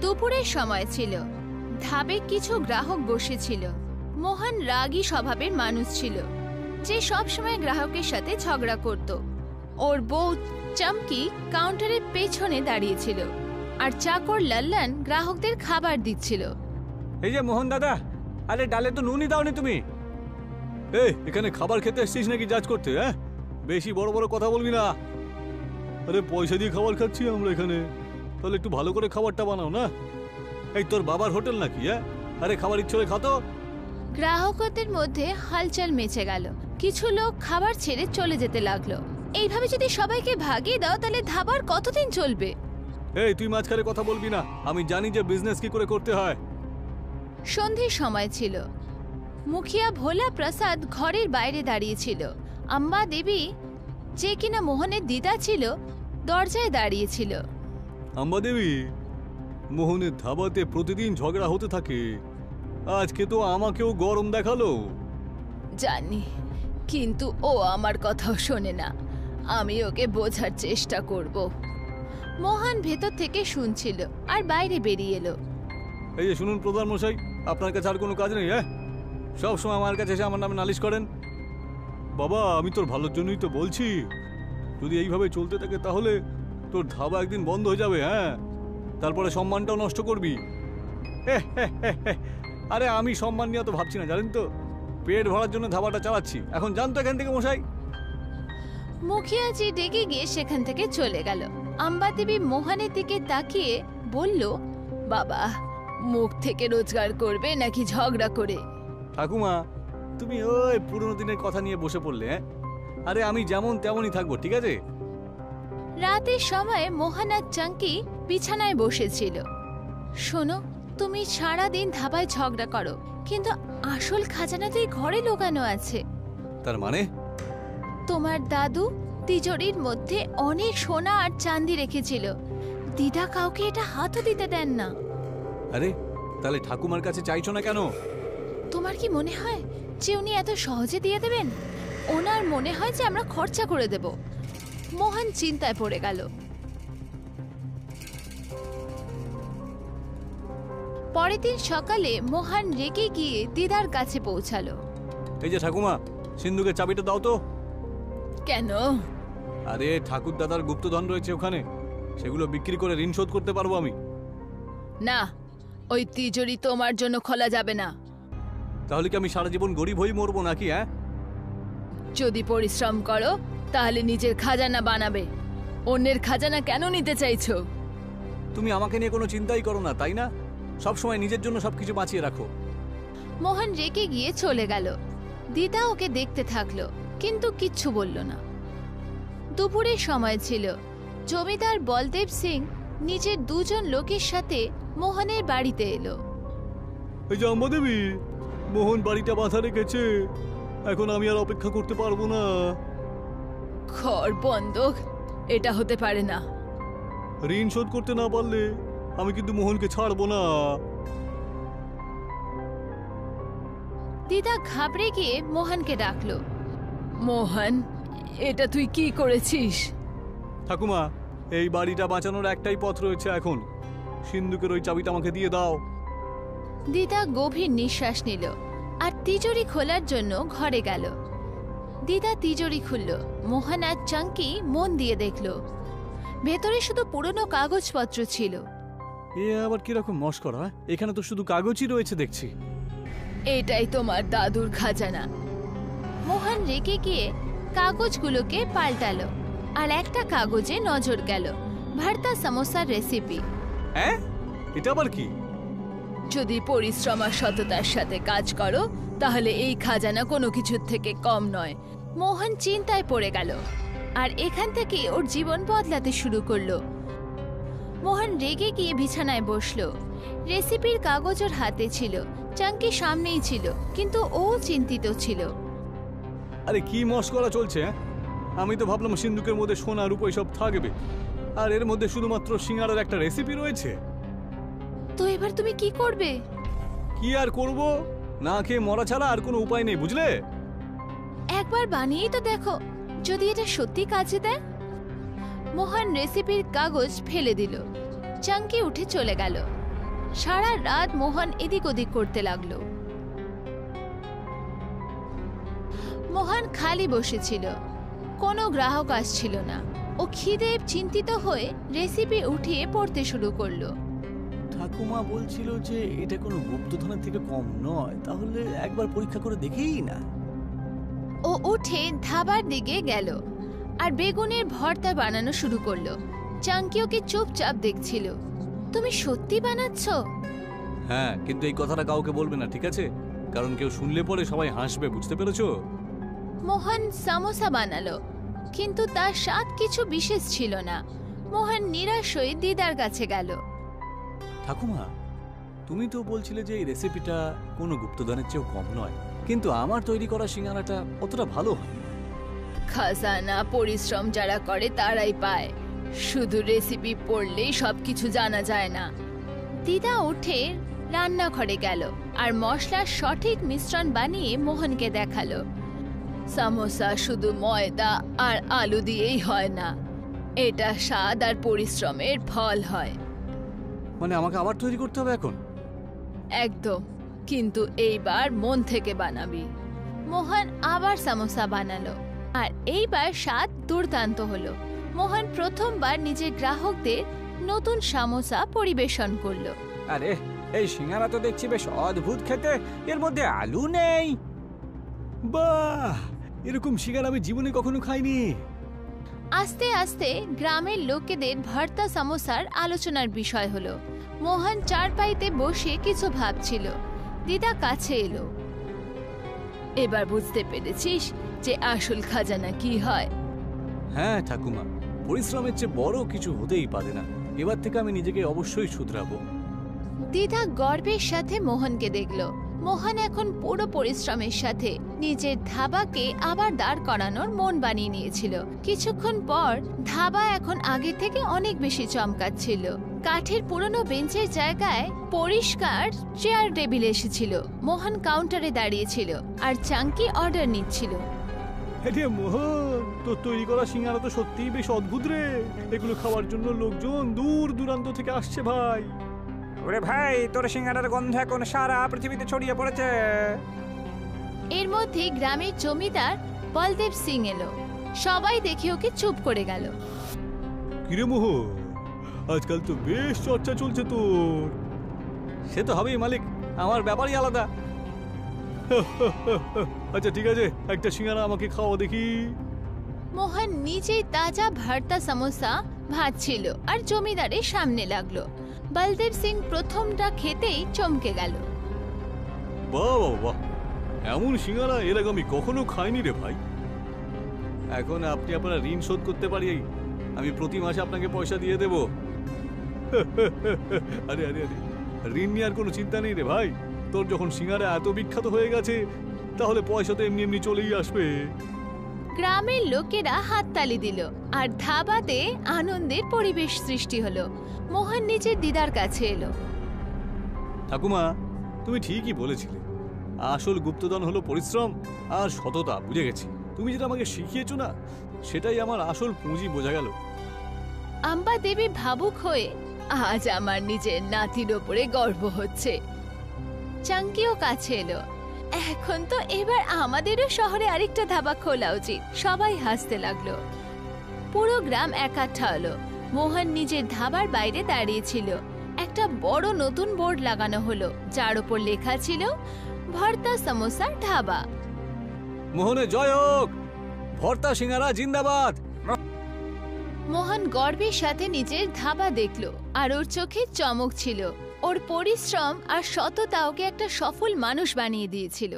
দুপুরের সময় ছিল। ধাবে কিছু গ্রাহক বসেছিল। মোহন রাগী স্বভাবের মানুষ ছিল, যে সব সময় গ্রাহকের সাথে ঝগড়া করত। ওর বউ চমকি কাউন্টারের পেছনে দাঁড়িয়েছিল, আর চাকর লল্লন গ্রাহকদের খাবার দিচ্ছিল। এই যে মোহন দাদা, আরে ডালে তো নুনই দাওনি তুমি। এই এখানে খাবার খেতে এসেছিস নাকি জাজ করতে? হ্যাঁ, বেশি বড় বড় কথা বলবি না। আরে পয়সা দিয়ে খাবার খাচ্ছি আমরা এখানে, তাহলে একটু ভালো করে খাবারটা বানাও না। এই তোর বাবার হোটেল নাকি? হ্যাঁ, আরে খাবার ইচ্ছে হলে খাতো। গ্রাহকদের মধ্যে হালচাল মেচে গেল। কিছু লোক খাবার ছেড়ে চলে যেতে লাগলো। এইভাবে যদি সবাইকে ভাগিয়ে দাও তাহলে ধাবার কতদিন চলবে? এই তুই মাঝখানে কথা বলবি না, আমি জানি যে বিজনেস কি করে করতে হয়। সন্ধ্যের সময় ছিল। মুখিয়া ভোলা প্রসাদ ঘরের বাইরে দাঁড়িয়েছিল। আম্বা দেবী, যে কিনা মোহনের দিদা ছিল, দরজায় দাঁড়িয়েছিল। আম্বা দেবী, মোহনের ধাবাতে প্রতিদিন ঝগড়া হতে থাকে, আজকে তো আমাকেও গরম দেখালো। জানি, কিন্তু ও আমার কথাও শোনে না। আমি ওকে বোঝার চেষ্টা করব। মোহন ভেতর থেকে শুনছিল আর বাইরে বেরিয়ে এলো। এই যে শুনুন প্রধান মশাই, আপনার কাছে আর কোনো কাজ নেই? হ্যাঁ, সব সময় আমার কাছে এসে আমার নামে নালিশ করেন। বাবা, আমি তোর ভালোর জন্যই তো বলছি, যদি এইভাবে চলতে থাকে তাহলে তোর ধাবা একদিন বন্ধ হয়ে যাবে। হ্যাঁ, তারপরে সম্মানটাও নষ্ট করবি। আরে আমি সম্মান নিয়ে তো ভাবছি না, জানেন তো, পেট ভরার জন্য ধাবাটা চালাচ্ছি। এখন জানতো এখান থেকে মশাই। মুখিয়াজি ডেকে গিয়ে সেখান থেকে চলে গেল। আম্বা দেবী মোহনের দিকে তাকিয়ে বলল, বাবা, মুখ থেকে রোজগার করবে নাকি ঝগড়া করে? ঠাকুমা, তুমি ওই পুরনো দিনের কথা নিয়ে বসে পড়লে। হ্যাঁ, আরে আমি যেমন তেমনই থাকবো, ঠিক আছে? রাতের সময় মোহন আর চাঙ্কি বিছানায় বসেছিল। শোনো, তুমি সারাদিন ধাবায় ঝগড়া করো, কিন্তু আসল খাজানা তো এই ঘরে লুকানো আছে। তার মানে? তোমার দাদু তিজোরির মধ্যে অনেক সোনা আর চাঁদি রেখেছিল। দিদা কাউকে এটা হাতও দিতে দেন না। আরে তাহলে ঠাকুমার কাছে চাইছো না কেন? তোমার কি মনে হয় যে উনি এত সহজে দিয়ে দেবেন? ওনার মনে হয় যে আমরা খরচা করে দেব। মোহন চিন্তায় পড়ে গেল। পরের দিন সকালে মোহন রেগে গিয়ে দিদার কাছে পৌঁছালো। এই যে ঠাকুমা, সিন্ধুকের চাবিটা দাও তো। কেন? আরে ঠাকুর দাদার গুপ্তধন রয়েছে ওখানে, সেগুলো বিক্রি করে ঋণ শোধ করতে পারবো আমি। না, ওই তিজোরি তোমার জন্য খোলা যাবে না। তাহলে কি আমি সারা জীবন গরিব হয়ে মরবো নাকি? হ্যাঁ, যদি পরিশ্রম করো তাহলে নিজের খাজানা বানাবে। অন্যের খাজানা কেন নিতে চাইছো? তুমি আমাকে নিয়ে কোনো চিন্তাই করো না, তাই না? সব সময় নিজের জন্য সবকিছু বাঁচিয়ে রাখো। মোহন রেগে গিয়ে চলে গেল। দিদা ওকে দেখতে থাকলো, কিন্তু কিচ্ছু বলল না। দুপুরের সময় ছিল। জমিদার বলদেব সিং নিজের দুজন লোকের সাথে মোহনের বাড়িতে এলো। এই যে আম্বা দেবী, মোহন বাড়িটা বাঁধা রেখেছে, এখন আমি আর অপেক্ষা করতে পারবো না। ঘর বন্ধক? এটা হতে পারে না। ঋণ শোধ করতে না পারলে আমি কিন্তু মোহনকে ছাড়বো না। দিদা ঘাবড়ে গিয়ে মোহনকে ডাকলো। মোহন, এটা তুই কি করেছিস? ঠাকুমা, এই বাড়িটা বাঁচানোর একটাই পথ রয়েছে এখন। সিন্ধুকের ওই চাবিটা আমাকে দিয়ে দাও। দিদা গভীর নিঃশ্বাস নিল আর তিজোরি খোলার জন্য ঘরে গেল। দিদা তিজোরি খুলল। মোহন আর চাঙ্কি মন দিয়ে দেখল। ভেতরে শুধু পুরনো কাগজপত্র ছিল। এ আবার কিরকম মস্করা? এখানে তো শুধু কাগজই রয়েছে দেখছি। এটাই তোমার দাদুর খাজানা। মোহন রেগে গিয়ে কাগজগুলোকে পাল্টালো, আর একটা কাগজে নজর গেল, ভর্তা সমোসার রেসিপি। হ্যাঁ, এটা আবার কি? যদি পরিশ্রম আর সততার সাথে কাজ করো তাহলে এই খাজানা কোনো কিছুর থেকে কম নয়। মোহন চিন্তায় পড়ে গেল, আর এখান থেকে ওর জীবন বদলাতে শুরু করলো। মোহন রেগে গিয়ে বিছানায় বসলো। রেসিপির কাগজ ওর হাতে ছিল, চাঙ্কি সামনেই ছিল, কিন্তু ও চিন্তিত ছিল। আরে কি মস্করা চলছে? আমি তো ভাবলাম সিন্ধুকের মধ্যে সোনা রূপো সব থাকবে, আর এর মধ্যে শুধুমাত্র সিঙ্গারার একটা রেসিপি রয়েছে। তো এবার তুমি কি করবে? কি আর করব, না খেয়ে মরা ছাড়া আর কোনো উপায় নেই, বুঝলে? একবার বানিয়েই তো দেখো, যদি এটা সত্যি কাজে দেয়। মোহন রেসিপির কাগজ ফেলে দিল। চাঙ্কি উঠে চলে গেল। সারা রাত মোহন এদিক ওদিক করতে লাগলো। মোহন খালি বসেছিল, কোনো গ্রাহক আসছিল না। ও খিদে চিন্তিত হয়ে রেসিপি উঠিয়ে পড়তে শুরু করলো। ঠাকুমা বলছিল যে এটা কোনো গুপ্তধনের থেকে কম নয়, তাহলে একবার পরীক্ষা করে দেখেই না। ও উঠে ধাবার দিকে গেল আর বেগুনের ভর্তা বানানো শুরু করলো। চাঙ্কি ওকে চুপচাপ দেখছিল। তুমি সত্যি বানাচ্ছ? হ্যাঁ, কিন্তু এই কথাটা কাউকে বলবে না, ঠিক আছে? কারণ কেউ শুনলে পরে সবাই হাসবে, বুঝতে পেরেছো? মোহন সামোসা বানালো, কিন্তু তার স্বাদ কিছু বিশেষ ছিল না। মোহন নিরাশ হয়ে দিদার কাছে গেল। ঠাকুমা, তুমি তো বলছিলে যে এই রেসিপিটা কোনো গুপ্তধনের চেয়েও কম নয়, কিন্তু আমার তৈরি করা সিঙ্গারাটা অতটা ভালো হয়। খাজানা পরিশ্রম যারা করে তারাই পায়, শুধু রেসিপি পড়লেই সবকিছু জানা যায় না। দিদা উঠে রান্নাঘরে গেল আর মশলার সঠিক মিশ্রণ বানিয়ে মোহনকে দেখালো। সামোসা শুধু ময়দা আর আলু দিয়েই হয় না, এটা স্বাদ আর পরিশ্রমের ফল হয়। মানে আমাকে আবার তৈরি করতে হবে এখন? একদম, কিন্তু এইবার মন থেকে বানাবি। মোহন আবার সামোসা বানালো আর এইবার স্বাদ দুর্দান্ত হলো। মোহন প্রথমবার নিজের গ্রাহকদের নতুন সামোসা পরিবেশন করলো। আরে, এই সিঙ্গারা তো দেখছি বেশ অদ্ভুত খেতে, এর মধ্যে আলু নেই। বাহ, এরকম সিঙ্গারা আমি জীবনে কখনো খাইনি। আস্তে আস্তে গ্রামের লোকেদের ভর্তা সামোসার আলোচনার বিষয় হলো। মোহন চারপাইতে বসে কিছু ভাবছিল। দিদা কাছে এলো। এবার বুঝতে পেরেছিস যে আসল খাজানা কি হয়? হ্যাঁ ঠাকুমা, পরিশ্রমের চেয়ে বড় কিছু হতেই পারে না। এবার থেকে আমি নিজেকে অবশ্যই শুধরাবো। দিদা গর্বের সাথে মোহনকে দেখলো। মোহন এখন পুরো পরিশ্রমের সাথে নিজের ধাবাকে আবার দাঁড় করানোর মন বানিয়ে নিয়েছিল। কিছুক্ষণ পর ধাবা এখন আগে থেকে অনেক বেশি চমকাচ্ছিল। কাঠের পুরনো বেঞ্চের জায়গায় পরিষ্কার চেয়ার টেবিল এসেছিল। মোহন কাউন্টারে দাঁড়িয়েছিল আর চাঙ্কি অর্ডার নিচ্ছিল। আরে মোহন, তোর তৈরি করা সিঙ্গারা তো সত্যিই বেশ অদ্ভুত রে। এগুলো খাওয়ার জন্য লোকজন দূর দূরান্ত থেকে আসছে ভাই। ওরে ভাই, তোর সিঙ্গারার গন্ধ এখন সারা পৃথিবীতে ছড়িয়ে পড়েছে। এর মধ্যে গ্রামের জমিদার বলদেব সিং এলো। সবাই দেখে ওকে চুপ করে গেল। কিরে মোহন, আজকাল তো বেশ চর্চা চলছে তোর। সে তো হবেই মালিক, আমার ব্যাপারই আলাদা। আচ্ছা ঠিক আছে, একটা সিঙ্গারা আমাকে খাওয়া দেখি। মোহন নিজেই তাজা ভর্তা সামোসা ভাজছিল আর জমিদারের সামনে লাগলো। বলদেব সিং প্রথমটা খেতেই চমকে গেল। বাহ বাহ বাহ, এমন সিঙ্গারা এর আগে আমি কখনো খাইনি রে ভাই। এখন আপনি আপনার ঋণ শোধ করতে পারি, আমি প্রতি মাসে আপনাকে পয়সা দিয়ে দেব। আরে আরে আরে, ঋণ নিয়ে আর কোনো চিন্তা নেই রে ভাই। তোর যখন সিঙ্গারা এত বিখ্যাত হয়ে গেছে, তাহলে পয়সা তো এমনি এমনি চলেই আসবে। গ্রামের লোকেরা হাততালি দিল আর ধাবাতে আনন্দের পরিবেশ সৃষ্টি হলো। মোহন নিজের দিদার কাছে এলো। ঠাকুমা, তুমি ঠিকই বলেছিলে, আসল গুপ্তধন হলো পরিশ্রম আর সততা। বুঝে গেছি, তুমি যেটা আমাকে শিখিয়েছো না, সেটাই আমার আসল পুঁজি। বোঝা গেল। আম্বা দেবী ভাবুক হয়ে, আজ আমার নিজের নাতির ওপরে গর্ব হচ্ছে। চাঙ্কিও কাছে এলো। এখন তো এবার আমাদেরও শহরে আরেকটা ধাবা খোলা উচিত। সবাই হাসতে লাগলো। পুরো গ্রাম একাঠা হলো। মোহন নিজের ধাবার বাইরে দাঁড়িয়েছিল। একটা বড় নতুন বোর্ড লাগানো হলো, যার উপর লেখা ছিল ভর্তা সামোসার ধাবা। মোহনে জয় হোক, ভর্তা সিঙ্গারা জিন্দাবাদ। মোহন গর্বের সাথে নিজের ধাবা দেখলো আর ওর চোখে চমক ছিল। ওর পরিশ্রম আর সততা ওকে একটা সফল মানুষ বানিয়ে দিয়েছিল।